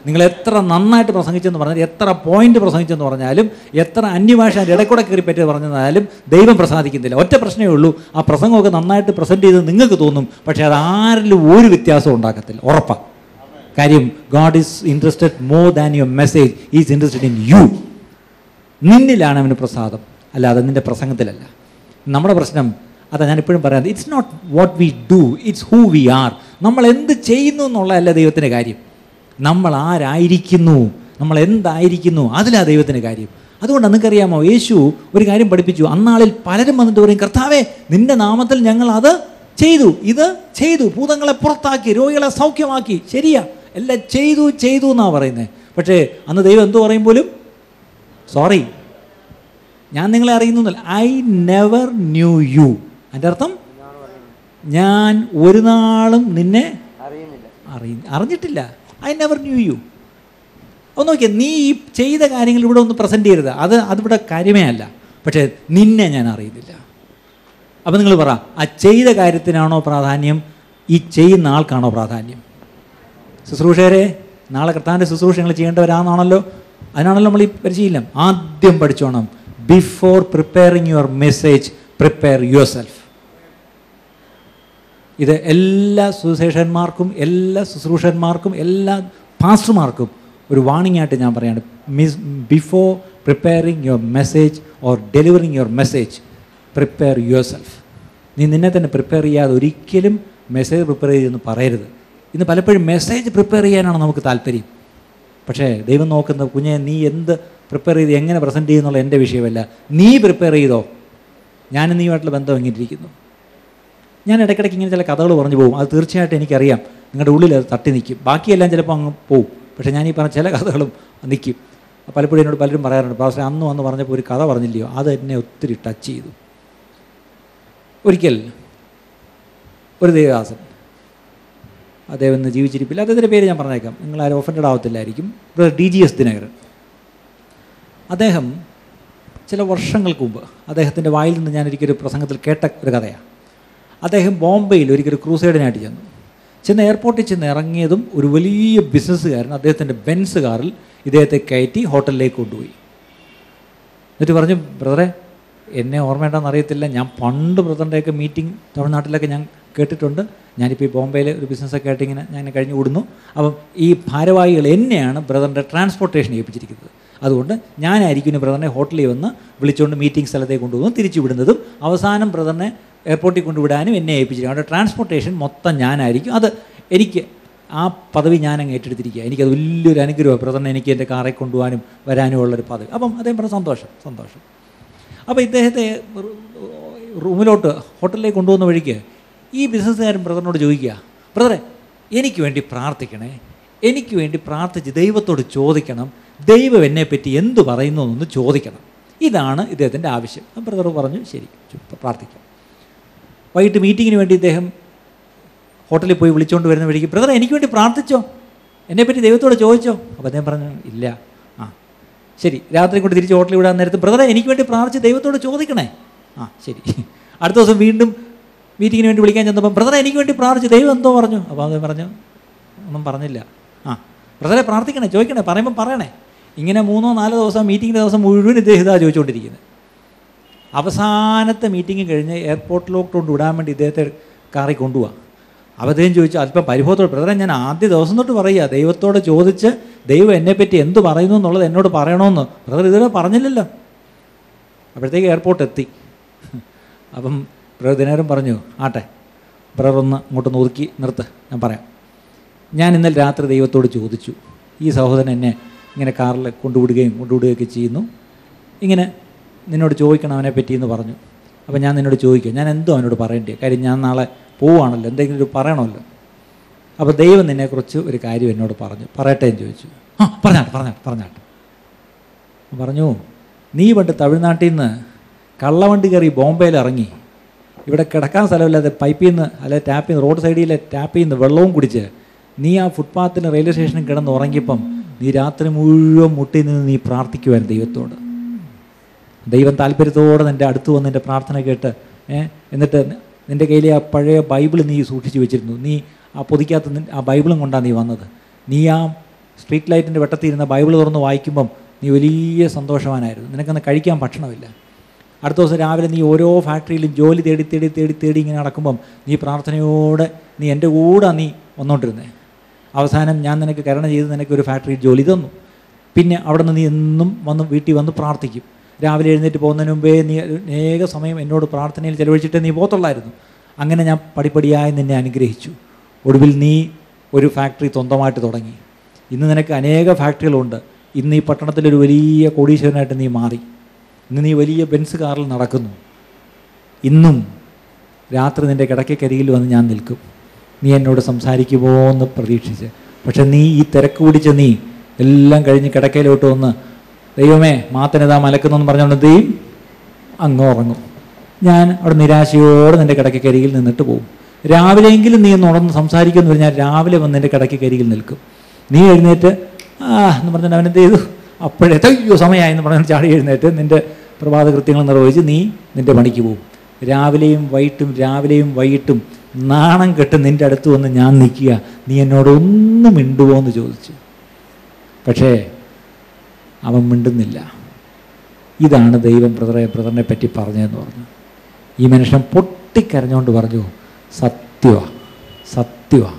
നിങ്ങൾ എത്ര നന്നായിട്ട് പ്രസംഗിച്ചെന്ന് പറഞ്ഞാൽ, എത്ര പോയിന്റ് പ്രസംഗിച്ചെന്ന് പറഞ്ഞാലും, എത്ര അന്യഭാഷ ഇടയ്ക്കൂടെ കയറി പറ്റിയത് പറഞ്ഞാലും ദൈവം പ്രസാദിക്കുന്നില്ല. ഒറ്റ പ്രശ്നമേ ഉള്ളൂ, ആ പ്രസംഗമൊക്കെ നന്നായിട്ട് പ്രസൻറ്റ് ചെയ്ത് നിങ്ങൾക്ക് തോന്നും, പക്ഷേ അത് ആരിലും ഒരു വ്യത്യാസവും ഉണ്ടാക്കത്തില്ല. ഉറപ്പാണ്. കാര്യം, God is interested more than your message, is interested in you. നിന്നിലാണ് അവന് പ്രസാദം, അല്ലാതെ നിൻ്റെ പ്രസംഗത്തിലല്ല. നമ്മുടെ പ്രശ്നം അതാ ഞാൻ എപ്പോഴും പറയാം, it's not what we do, it's who we are. നമ്മൾ എന്ത് ചെയ്യുന്നു എന്നുള്ളതല്ല ദൈവത്തിൻ്റെ കാര്യം, നമ്മൾ ആരായിരിക്കുന്നു, നമ്മൾ എന്തായിരിക്കുന്നു, അതിലാണ് ദൈവത്തിൻ്റെ കാര്യം. അതുകൊണ്ടാണ് നിങ്ങൾക്കറിയാമോ, യേശു ഒരു കാര്യം പഠിപ്പിച്ചു. അന്നാളിൽ പലരും വന്നിട്ട് പറയും, കർത്താവേ നിൻ്റെ നാമത്തിൽ ഞങ്ങൾ അത് ചെയ്തു, ഇത് ചെയ്തു, ഭൂതങ്ങളെ പുറത്താക്കി, രോഗികളെ സൗഖ്യമാക്കി. ശരിയാ, എല്ലാം ചെയ്തു എന്നാണ് പറയുന്നത്. പക്ഷേ അന്ന് ദൈവം എന്തോ പറയും പോലും, സോറി, ഞാൻ നിങ്ങളെ അറിയുന്നില്ല, ഐ നെവർ ന്യൂ യു. അതിൻ്റെ അർത്ഥം, ഞാൻ ഒരു നാളും നിന്നെ അറിഞ്ഞിട്ടില്ല. I never knew you. ഒന്ന് നോക്കിയാൽ, നീ ഈ ചെയ്ത കാര്യങ്ങൾ ഇവിടെ ഒന്ന് പ്രസൻറ്റ് ചെയ്യരുത്, അതിവിടെ കാര്യമേ അല്ല. പക്ഷേ നിന്നെ ഞാൻ അറിയുന്നില്ല. അപ്പം നിങ്ങൾ പറ, ആ ചെയ്ത കാര്യത്തിനാണോ പ്രാധാന്യം, ഈ ചെയ്യുന്ന ആൾക്കാണോ പ്രാധാന്യം? ശുശ്രൂഷകരെ, നാളെ കർത്താവിൻ്റെ ശുശ്രൂഷ നിങ്ങൾ ചെയ്യേണ്ടവരാണെന്നാണല്ലോ, അതിനാണല്ലോ നമ്മൾ ഈ പരിശീലനം. ആദ്യം പഠിച്ചോണം, before preparing your message prepare yourself. ഇത് എല്ലാ സുവിശേഷന്മാർക്കും, എല്ലാ ശുശ്രൂഷന്മാർക്കും, എല്ലാ പാസ്റ്റർമാർക്കും ഒരു വാണിംഗ് ആയിട്ട് ഞാൻ പറയാണ്. Before preparing your message or delivering your message prepare your self. നീ നിന്നെ തന്നെ പ്രിപ്പയർ ചെയ്യാതെ ഒരിക്കലും മെസ്സേജ് പ്രിപ്പയർ ചെയ്തെന്ന് പറയരുത്. ഇന്ന് പലപ്പോഴും മെസ്സേജ് പ്രിപ്പയർ ചെയ്യാനാണ് നമുക്ക് താല്പര്യം. പക്ഷേ ദൈവം നോക്കുന്ന, കുഞ്ഞെ നീ എന്ത് പ്രിപ്പയർ ചെയ്ത് എങ്ങനെ പ്രസൻറ്റ് ചെയ്യുന്നുള്ള എൻ്റെ വിഷയമല്ല, നീ പ്രിപ്പയർ ചെയ്തോ. ഞാനും നീയുമായിട്ടുള്ള ബന്ധം എങ്ങിട്ടിരിക്കുന്നു. ഞാൻ ഇടയ്ക്കിടയ്ക്ക് ഇങ്ങനെ ചില കഥകൾ പറഞ്ഞു പോകും. അത് തീർച്ചയായിട്ടും എനിക്കറിയാം, നിങ്ങളുടെ ഉള്ളിൽ അത് തട്ടി നിൽക്കും. ബാക്കിയെല്ലാം ചിലപ്പോൾ അങ്ങ് പോവും. പക്ഷേ ഞാൻ ഈ പറഞ്ഞ ചില കഥകളും നിൽക്കും. പലപ്പോഴും എന്നോട് പലരും പറയാറുണ്ട്, പക്ഷേ അന്ന് പറഞ്ഞപ്പോൾ ഒരു കഥ പറഞ്ഞില്ലയോ, അത് എന്നെ ഒത്തിരി ടച്ച് ചെയ്തു. ഒരിക്കൽ ഒരു ദേവദാസൻ, അദ്ദേഹം ഇന്ന് ജീവിച്ചിരിപ്പില്ല, അദ്ദേഹത്തിൻ്റെ പേര് ഞാൻ പറഞ്ഞേക്കാം, നിങ്ങളാരും ഒഫൻഡഡ് ആവത്തില്ലായിരിക്കും. DGS ദിനകരൻ. അദ്ദേഹം ചില വർഷങ്ങൾക്ക് മുമ്പ് അദ്ദേഹത്തിൻ്റെ വായിൽ നിന്ന് ഞാൻ ഒരിക്കലൊരു പ്രസംഗത്തിൽ കേട്ട ഒരു കഥയാണ്. അദ്ദേഹം ബോംബെയിൽ ഒരിക്കലും ക്രൂസൈഡിനായിട്ട് ചെന്ന് എയർപോർട്ടിൽ ചെന്ന് ഇറങ്ങിയതും ഒരു വലിയ ബിസിനസ്സുകാരൻ അദ്ദേഹത്തിൻ്റെ ബെൻസ് കാറിൽ ഇദ്ദേഹത്തെ കയറ്റി ഹോട്ടലിലേക്ക് കൊണ്ടുപോയി. എന്നിട്ട് പറഞ്ഞു, ബ്രദറെ എന്നെ ഓർമ്മയുണ്ടെന്ന് അറിയത്തില്ല, ഞാൻ പണ്ട് ബ്രദറിൻ്റെയൊക്കെ മീറ്റിംഗ് തമിഴ്നാട്ടിലൊക്കെ ഞാൻ കേട്ടിട്ടുണ്ട്, ഞാനിപ്പോൾ ഈ ബോംബെയിൽ ഒരു ബിസിനസ്സൊക്കെ ആയിട്ട് ഇങ്ങനെ ഞാൻ കഴിഞ്ഞു കൂടുന്നു. അപ്പം ഈ ഭാരവാഹികൾ എന്നെയാണ് ബ്രദറിൻ്റെ ട്രാൻസ്പോർട്ടേഷൻ ഏൽപ്പിച്ചിരിക്കുന്നത്. അതുകൊണ്ട് ഞാനായിരിക്കും ബ്രദറിനെ ഹോട്ടലിൽ വന്ന് വിളിച്ചുകൊണ്ട് മീറ്റിംഗ് സ്ഥലത്തേക്ക് കൊണ്ടുപോകുന്നു, തിരിച്ചു വിടുന്നതും അവസാനം ബ്രദറിനെ എയർപോർട്ടിൽ കൊണ്ടുവിടാനും എന്നെ ഏൽപ്പിച്ചിരിക്കും. അവിടെ ട്രാൻസ്പോർട്ടേഷൻ മൊത്തം ഞാനായിരിക്കും. അത് എനിക്ക് ആ പദവി ഞാനങ്ങ് ഏറ്റെടുത്തിരിക്കുക. എനിക്കത് വലിയൊരു അനുഗ്രഹമാണ്. ബ്രദറിനെ എനിക്ക് എൻ്റെ കാറിൽ കൊണ്ടുപോകാനും വരാനും ഉള്ളൊരു പദവി. അപ്പം അദ്ദേഹം പറഞ്ഞ സന്തോഷം. അപ്പോൾ ഇദ്ദേഹത്തെ റൂമിലോട്ട് ഹോട്ടലിലേക്ക് കൊണ്ടുപോകുന്ന വഴിക്ക് ഈ ബിസിനസ്സുകാരൻ ബ്രദറിനോട് ചോദിക്കുക, ബ്രദറെ എനിക്ക് വേണ്ടി പ്രാർത്ഥിക്കണേ, എനിക്ക് വേണ്ടി പ്രാർത്ഥിച്ച് ദൈവത്തോട് ചോദിക്കണം, ദൈവം എന്നെപ്പറ്റി എന്തു പറയുന്നു എന്നൊന്ന് ചോദിക്കണം. ഇതാണ് ഇദ്ദേഹത്തിൻ്റെ ആവശ്യം. ബ്രദർ പറഞ്ഞു ശരി പ്രാർത്ഥിക്കാം. വൈകിട്ട് മീറ്റിങ്ങിന് വേണ്ടി ഇദ്ദേഹം ഹോട്ടലിൽ പോയി വിളിച്ചുകൊണ്ട് വരുന്ന വഴിക്ക്, ബ്രദർ എനിക്ക് വേണ്ടി പ്രാർത്ഥിച്ചോ, എന്നെപ്പറ്റി ദൈവത്തോട് ചോദിച്ചോ? അപ്പോൾ അദ്ദേഹം പറഞ്ഞു ഇല്ല. ശരി. രാത്രി കൊണ്ട് തിരിച്ച് ഹോട്ടലിൽ വിടാൻ നേരത്ത്, ബ്രദറെ എനിക്ക് വേണ്ടി പ്രാർത്ഥിച്ച് ദൈവത്തോട് ചോദിക്കണേ. ശരി. അടുത്ത ദിവസം വീണ്ടും മീറ്റിങ്ങിന് വേണ്ടി വിളിക്കാൻ ചെന്നപ്പം, ബ്രദറെ എനിക്ക് വേണ്ടി പ്രാർത്ഥിച്ച് ദൈവം എന്തോ പറഞ്ഞു? അപ്പോൾ അദ്ദേഹം പറഞ്ഞു ഒന്നും പറഞ്ഞില്ല. ബ്രദറെ പ്രാർത്ഥിക്കണേ, ചോദിക്കണേ, പറയുമ്പം പറയണേ. ഇങ്ങനെ 3-4 ദിവസം മീറ്റിങ്ങിൻ്റെ ദിവസം മുഴുവൻ ഇദ്ദേഹം ഇതാണ് ചോദിച്ചുകൊണ്ടിരിക്കുന്നത്. അവസാനത്തെ മീറ്റിംഗ് കഴിഞ്ഞ് എയർപോർട്ടിലോട്ട് കൊണ്ട് വിടാൻ വേണ്ടി ഇദ്ദേഹത്തെ കാറിൽ കൊണ്ടുപോവാം. അപ്പോൾ അദ്ദേഹം ചോദിച്ചു അല്പം പരിഭവത്തോട്, ബ്രദറെ ഞാൻ ആദ്യ ദിവസം തൊട്ട് പറയുക, ദൈവത്തോട് ചോദിച്ച് ദൈവം എന്നെപ്പറ്റി എന്ത് പറയുന്നു എന്നുള്ളത് എന്നോട് പറയണമെന്ന്. ബ്രദർ ഇതുവരെ പറഞ്ഞില്ലല്ലോ. അപ്പോഴത്തേക്ക് എയർപോർട്ട് എത്തി. അപ്പം ബ്രദർ ദിനേരം പറഞ്ഞു, ആട്ടെ ബ്രദർ ഒന്ന് അങ്ങോട്ട് ഒതുക്കി നിർത്ത്, ഞാൻ പറയാം. ഞാൻ ഇന്നലെ രാത്രി ദൈവത്തോട് ചോദിച്ചു, ഈ സഹോദരൻ എന്നെ ഇങ്ങനെ കാറിൽ കൊണ്ടുവിടുകയൊക്കെ ചെയ്യുന്നു, ഇങ്ങനെ നിന്നോട് ചോദിക്കണം അവനെ പറ്റിയെന്ന് പറഞ്ഞു. അപ്പോൾ ഞാൻ നിന്നോട് ചോദിക്കും, ഞാൻ എന്തോ അവനോട് പറയേണ്ടത്? കാര്യം ഞാൻ നാളെ പോവുകയാണല്ലോ, എന്തെങ്കിലും ഒരു പറയണമല്ലോ. അപ്പോൾ ദൈവം നിന്നെക്കുറിച്ച് ഒരു കാര്യം എന്നോട് പറഞ്ഞു, പറയട്ടെ എന്ന് ചോദിച്ചു. പറഞ്ഞാട്ടെ. പറഞ്ഞു, നീ പണ്ട് തമിഴ്നാട്ടിൽ നിന്ന് കള്ളവണ്ടി കയറി ബോംബെയിൽ ഇറങ്ങി, ഇവിടെ കിടക്കാൻ സ്ഥലമില്ലാതെ പൈപ്പിൽ നിന്ന് അല്ലെ ടാപ്പിൽ നിന്ന്, റോഡ് സൈഡിലെ ടാപ്പിൽ നിന്ന് വെള്ളവും കുടിച്ച് നീ ആ ഫുട്പാത്തിൽ റെയിൽവേ സ്റ്റേഷനിൽ കിടന്ന് ഉറങ്ങിയപ്പം നീ രാത്രി മുഴുവൻ മുട്ടി നിന്ന് നീ പ്രാർത്ഥിക്കുമായിരുന്നു ദൈവത്തോട്. ദൈവം താല്പര്യത്തോടെ നിൻ്റെ അടുത്ത് വന്ന് നിൻ്റെ പ്രാർത്ഥന കേട്ട് എന്നിട്ട് നിൻ്റെ കയ്യിലെ ആ പഴയ ബൈബിൾ നീ സൂക്ഷിച്ച് വെച്ചിരുന്നു. നീ ആ പൊതിക്കകത്ത് ആ ബൈബിളും കൊണ്ടാണ് നീ വന്നത്. നീ ആ സ്ട്രീറ്റ് ലൈറ്റിൻ്റെ വെട്ടത്തിരുന്ന ബൈബിൾ തുറന്ന് വായിക്കുമ്പം നീ വലിയ സന്തോഷവാനായിരുന്നു. നിനക്കൊന്ന് കഴിക്കാൻ ഭക്ഷണമില്ല. അടുത്ത ദിവസം രാവിലെ നീ ഓരോ ഫാക്ടറിയിലും ജോലി തേടി ഇങ്ങനെ നടക്കുമ്പം നീ പ്രാർത്ഥനയോടെ നീ എൻ്റെ കൂടെ നീ വന്നുകൊണ്ടിരുന്നേ. അവസാനം ഞാൻ നിനക്ക് കരുണ ചെയ്ത് നിനക്കൊരു ഫാക്ടറിയിൽ ജോലി തന്നു. പിന്നെ അവിടെ നിന്ന് നീ എന്നും വീട്ടിൽ വന്ന് പ്രാർത്ഥിക്കും. രാവിലെ എഴുന്നേറ്റ് പോകുന്നതിന് മുമ്പേ നീ അനേക സമയം എന്നോട് പ്രാർത്ഥനയിൽ ചെലവഴിച്ചിട്ട് നീ പോകത്തുള്ളായിരുന്നു. അങ്ങനെ ഞാൻ പടിപ്പടിയായി നിന്നെ അനുഗ്രഹിച്ചു. ഒടുവിൽ നീ ഒരു ഫാക്ടറി സ്വന്തമായിട്ട് തുടങ്ങി. ഇന്ന് നിനക്ക് അനേക ഫാക്ടറികളുണ്ട്. ഇന്ന് ഈ പട്ടണത്തിലൊരു വലിയ കോടീശ്വരനായിട്ട് നീ മാറി. ഇന്ന് നീ വലിയ ബെൻസ് കാറിൽ നടക്കുന്നു. ഇന്നും രാത്രി നിൻ്റെ കിടക്കക്കരികിൽ വന്ന് ഞാൻ നിൽക്കും. നീ എന്നോട് സംസാരിക്കുമോ എന്ന് പ്രതീക്ഷിച്ച്. പക്ഷെ നീ ഈ തിരക്ക് പിടിച്ച് നീ എല്ലാം കഴിഞ്ഞ് കിടക്കയിലോട്ട് വന്ന് ദൈവമേ മാത്തനിതാ മലക്കുന്നെന്ന് പറഞ്ഞുകൊണ്ട് ദൈവം അങ്ങ് ഉറങ്ങും. ഞാൻ അവിടെ നിരാശയോടെ നിൻ്റെ കിടക്കക്കരികിൽ നിന്നിട്ട് പോകും. രാവിലെയെങ്കിലും നീ ഒന്ന് ഉണർന്ന് സംസാരിക്കുമെന്ന് പറഞ്ഞാൽ രാവിലെ വന്ന് നിൻ്റെ കിടക്കക്കരികിൽ നിൽക്കും. നീ എഴുന്നേറ്റ് എന്ന് പറഞ്ഞാൽ അവനെന്ത് ചെയ്തു? അപ്പോഴേ തയ്യോ സമയമായെന്ന് പറഞ്ഞാൽ ചാടി എഴുന്നേറ്റ് നിൻ്റെ പ്രഭാത കൃത്യങ്ങൾ നിർവഹിച്ച് നീ നിൻ്റെ പണിക്ക് പോകും. രാവിലെയും വൈകിട്ടും നാണം കെട്ട് നിൻ്റെ അടുത്ത് വന്ന് ഞാൻ നിൽക്കുക, നീ എന്നോടൊന്നും മിണ്ടുമോ എന്ന് ചോദിച്ചു. പക്ഷേ അവൻ മിണ്ടുന്നില്ല. ഇതാണ് ദൈവം ബ്രദറിനെ പറ്റി പറഞ്ഞതെന്ന് പറഞ്ഞു. ഈ മനുഷ്യൻ പൊട്ടിക്കരഞ്ഞുകൊണ്ട് പറഞ്ഞു, സത്യമാ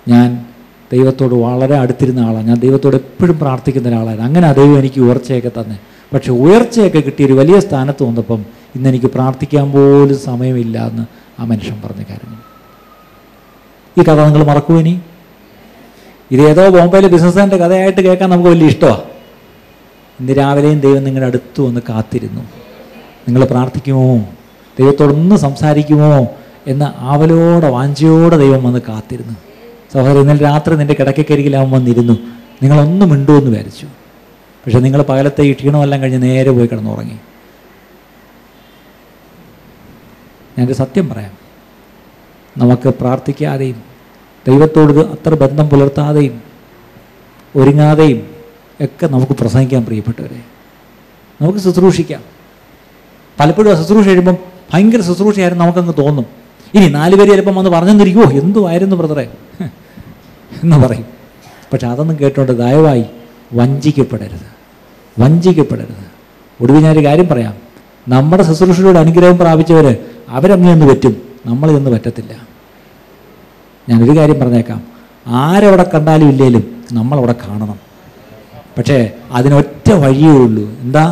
ഞാൻ ദൈവത്തോട് വളരെ അടുത്തിരുന്ന ആളാണ്, ഞാൻ ദൈവത്തോട് എപ്പോഴും പ്രാർത്ഥിക്കുന്ന ഒരാളായിരുന്നു. അങ്ങനെ ദൈവം എനിക്ക് ഉയർച്ചയൊക്കെ തന്നെ. പക്ഷെ ഉയർച്ചയൊക്കെ കിട്ടിയൊരു വലിയ സ്ഥാനത്ത് വന്നപ്പം ഇന്നെനിക്ക് പ്രാർത്ഥിക്കാൻ പോലും സമയമില്ല എന്ന് ആ മനുഷ്യൻ പറഞ്ഞ കാര്യം. ഈ കഥ നിങ്ങൾ മറക്കുമോ? ഇനി ഇതേതോ ബോംബെയിലെ ബിസിനസ്സുകാരൻ്റെ കഥയായിട്ട് കേൾക്കാൻ നമുക്ക് വലിയ ഇഷ്ടമാണ്. ഇന്ന് രാവിലെയും ദൈവം നിങ്ങളുടെ അടുത്ത് വന്ന് കാത്തിരുന്നു. നിങ്ങൾ പ്രാർത്ഥിക്കുമോ, ദൈവത്തോടൊന്ന് സംസാരിക്കുമോ എന്ന് ആവലോടെ വാഞ്ചയോടെ ദൈവം വന്ന് കാത്തിരുന്നു. സഹോദരൻ, ഇന്നലെ രാത്രി നിൻ്റെ കിടക്കക്കരികിലാവും വന്നിരുന്നു. നിങ്ങളൊന്നും മിണ്ടുമെന്ന് വിചാരിച്ചു. പക്ഷെ നിങ്ങൾ പകലത്തെ ഈ ക്ഷീണമെല്ലാം കഴിഞ്ഞ് നേരെ പോയി കിടന്നുറങ്ങി. ഞാനൊരു സത്യം പറയാം, നമുക്ക് പ്രാർത്ഥിക്കാതെയും ദൈവത്തോട് അത്ര ബന്ധം പുലർത്താതെയും ഒരുങ്ങാതെയും ഒക്കെ നമുക്ക് പ്രസംഗിക്കാൻ പ്രിയപ്പെട്ടവരെ. നമുക്ക് ശുശ്രൂഷിക്കാം. പലപ്പോഴും ആ ശുശ്രൂഷ കഴിയുമ്പം ഭയങ്കര ശുശ്രൂഷയായിരുന്നു നമുക്കങ്ങ് തോന്നും. ഇനി 4 പേര് ചിലപ്പം വന്ന് പറഞ്ഞെന്നിരിക്കുമോ എന്തുമായിരുന്നു ബ്രദറെ എന്ന് പറയും. പക്ഷെ അതൊന്നും കേട്ടോണ്ട് ദയവായി വഞ്ചിക്കപ്പെടരുത്. ഒടുവിൽ ഞാനൊരു കാര്യം പറയാം, നമ്മുടെ ശുശ്രൂഷയുടെ അനുഗ്രഹം പ്രാപിച്ചവർ അവരങ്ങ് പറ്റും, നമ്മളിതൊന്നും പറ്റത്തില്ല. ഞാനൊരു കാര്യം പറഞ്ഞേക്കാം, ആരവിടെ കണ്ടാലും ഇല്ലേലും നമ്മളവിടെ കാണണം. പക്ഷേ അതിനൊറ്റ വഴിയേ ഉള്ളൂ. എന്താ?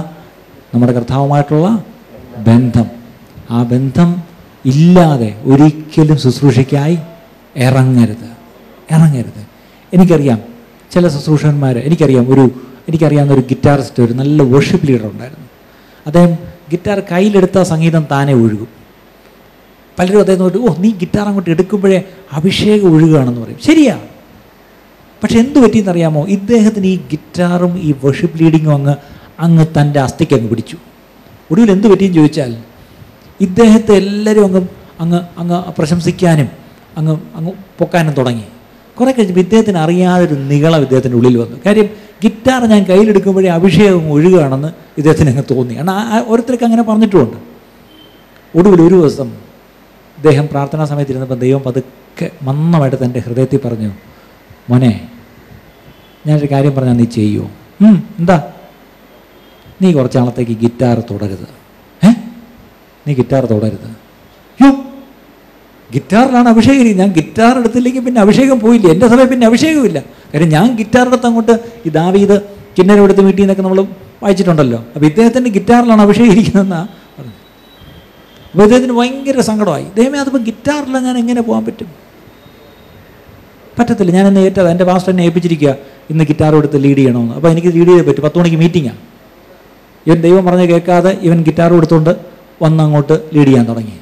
നമ്മുടെ കർത്താവുമായിട്ടുള്ള ബന്ധം. ആ ബന്ധം ഇല്ലാതെ ഒരിക്കലും ശുശ്രൂഷയ്ക്കായി ഇറങ്ങരുത്. എനിക്കറിയാം ചില ശുശ്രൂഷകന്മാർ, എനിക്കറിയാവുന്ന ഒരു ഗിറ്റാറിസ്റ്റ്, ഒരു നല്ല വർഷിപ്പ് ലീഡർ ഉണ്ടായിരുന്നു. അദ്ദേഹം ഗിറ്റാർ കയ്യിലെടുത്ത സംഗീതം താനെ ഒഴുകും. പലരും അദ്ദേഹം നോക്കി, നീ ഗിറ്റാർ അങ്ങോട്ട് എടുക്കുമ്പോഴേ അഭിഷേകം ഒഴുകുകയാണെന്ന് പറയും. ശരിയാ. പക്ഷെ എന്ത് പറ്റിയെന്നറിയാമോ? ഇദ്ദേഹത്തിന് ഈ ഗിറ്റാറും ഈ വർഷിപ്പ് ലീഡിങ്ങും അങ്ങ് തൻ്റെ അസ്ഥിക്ക് അങ്ങ് പിടിച്ചു. ഒടുവിൽ എന്ത് പറ്റിയെന്ന് ചോദിച്ചാൽ, ഇദ്ദേഹത്തെ എല്ലാവരും അങ്ങ് പ്രശംസിക്കാനും അങ്ങ് പൊക്കാനും തുടങ്ങി. കുറേ കഴിഞ്ഞപ്പോൾ ഇദ്ദേഹത്തിന് അറിയാതൊരു നിഗളം ഇദ്ദേഹത്തിൻ്റെ ഉള്ളിൽ വന്നു. കാര്യം ഗിറ്റാർ ഞാൻ കയ്യിലെടുക്കുമ്പോഴേ അഭിഷേകം ഒഴുകുകയാണെന്ന് ഇദ്ദേഹത്തിന് അങ്ങ് തോന്നി. കാരണം ഓരോരുത്തർക്ക് അങ്ങനെ പറഞ്ഞിട്ടുമുണ്ട്. ഒടുവിൽ ഒരു ദിവസം അദ്ദേഹം പ്രാർത്ഥനാ സമയത്ത് ഇരുന്നപ്പോൾ ദൈവം പതുക്കെ മന്ദമായിട്ട് തൻ്റെ ഹൃദയത്തിൽ പറഞ്ഞു, മോനെ, ഞാനൊരു കാര്യം പറഞ്ഞാൽ നീ ചെയ്യുമോ? എന്താ? നീ കുറച്ച് നാളത്തേക്ക് ഗിറ്റാർ തുടരുത്. നീ ഗിറ്റാർ തുടരുത്. ഗിറ്റാറിലാണ് അഭിഷേകം. ഞാൻ ഗിറ്റാർ എടുത്തില്ലെങ്കിൽ പിന്നെ അഭിഷേകം പോയില്ലേ. എൻ്റെ സമയം പിന്നെ അഭിഷേകമില്ല. കാര്യം ഞാൻ ഗിറ്റാറിനടുത്ത് അങ്ങോട്ട് ഈ ദാവീദ് കിന്നരമെടുത്ത് വീട്ടിൽ നിന്നൊക്കെ നമ്മൾ വായിച്ചിട്ടുണ്ടല്ലോ. അപ്പോൾ ഇദ്ദേഹത്തിൻ്റെ ഗിറ്റാറിലാണ് അഭിഷേകം ഇരിക്കുന്നതെന്നാണ് പറഞ്ഞത്. അപ്പോൾ ഇദ്ദേഹത്തിന് ഭയങ്കര സങ്കടമായി. ദൈവമേ, അതിപ്പോൾ ഗിറ്റാറില്ല, ഞാൻ എങ്ങനെ പോകാൻ പറ്റും? പറ്റത്തില്ല. ഞാനെന്ന് ഏറ്റത് എൻ്റെ പാസ്റ്റർ എന്നെ ഏൽപ്പിച്ചിരിക്കുക ഇന്ന് ഗിറ്റാർ എടുത്ത് ലീഡ് ചെയ്യണമെന്ന്. അപ്പോൾ എനിക്ക് ലീഡ് ചെയ്തേ പറ്റും. 10 മണിക്ക് മീറ്റിങ്ങാണ്. ഇവൻ ദൈവം പറഞ്ഞ് കേൾക്കാതെ ഇവൻ ഗിറ്റാർ എടുത്തുകൊണ്ട് വന്നങ്ങോട്ട് ലീഡ് ചെയ്യാൻ തുടങ്ങി.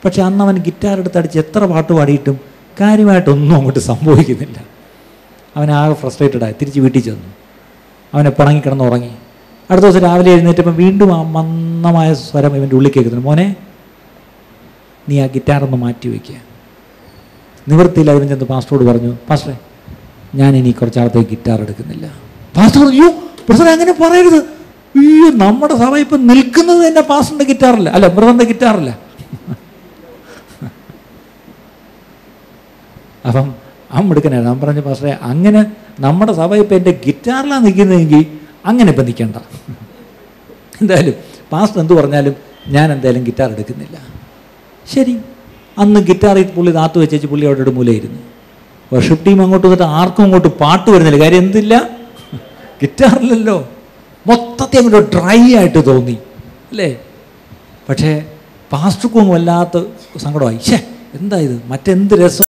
പക്ഷെ അന്ന് അവൻ ഗിറ്റാർ എടുത്തടിച്ച് എത്ര പാട്ട് പാടിയിട്ടും കാര്യമായിട്ടൊന്നും അങ്ങോട്ട് സംഭവിക്കുന്നില്ല. അവനാകെ ഫ്രസ്ട്രേറ്റഡായി തിരിച്ച് വീട്ടിൽ ചെന്നു. അവനെ പിണങ്ങി കിടന്ന് ഉറങ്ങി. അടുത്ത ദിവസം രാവിലെ എഴുന്നേറ്റപ്പം വീണ്ടും ആ മന്ദമായ സ്വരം ഇവൻ്റെ ഉള്ളിൽ കേൾക്കുന്നു, മോനെ, നീ ആ ഗിറ്റാറൊന്ന് മാറ്റി വയ്ക്കുക. നിവൃത്തിയില്ല. ഇവൻ ചെന്ന് പാസ്റ്ററോട് പറഞ്ഞു, പാസ്റ്ററെ, ഞാനിനി കുറച്ചാളത്തേക്ക് ഗിറ്റാർ എടുക്കുന്നില്ല. പാസ്റ്റർ പറഞ്ഞു, ബ്രദറെ അങ്ങനെ പറയരുത്. നമ്മുടെ സഭ ഇപ്പം നിൽക്കുന്നത് തന്നെ പാസ്റ്ററിൻ്റെ ഗിറ്റാറില്ല, അല്ല ബ്രദറിൻ്റെ ഗിറ്റാറില്ല. അപ്പം എടുക്കണേ പറഞ്ഞു, പാസ്റ്ററെ, അങ്ങനെ നമ്മുടെ സഭ ഇപ്പം എൻ്റെ ഗിറ്റാറിലാണ് നിൽക്കുന്നതെങ്കിൽ അങ്ങനെ ഇപ്പം നിൽക്കണ്ട. എന്തായാലും പാസ്റ്റർ എന്ത് പറഞ്ഞാലും ഞാൻ എന്തായാലും ഗിറ്റാർ എടുക്കുന്നില്ല. ശരി. അന്ന് ഗിറ്റാറിൽ പുള്ളി താത്തു വെച്ചേച്ച് പുള്ളി അവിടെ ഒരു മൂലയിരുന്നു. വർഷിപ്പ് ടീം അങ്ങോട്ട് വന്നിട്ട് ആർക്കും അങ്ങോട്ട് പാട്ട് വരുന്നില്ല. കാര്യം എന്തില്ല, ഗിറ്റാറില്ലല്ലോ. മൊത്തത്തിൽ അങ്ങോട്ട് ഡ്രൈ ആയിട്ട് തോന്നി അല്ലേ. പക്ഷേ പാസ്റ്റർക്കും വല്ലാത്ത സങ്കടമായി. എന്താ ഇത്, മറ്റെന്ത് രസം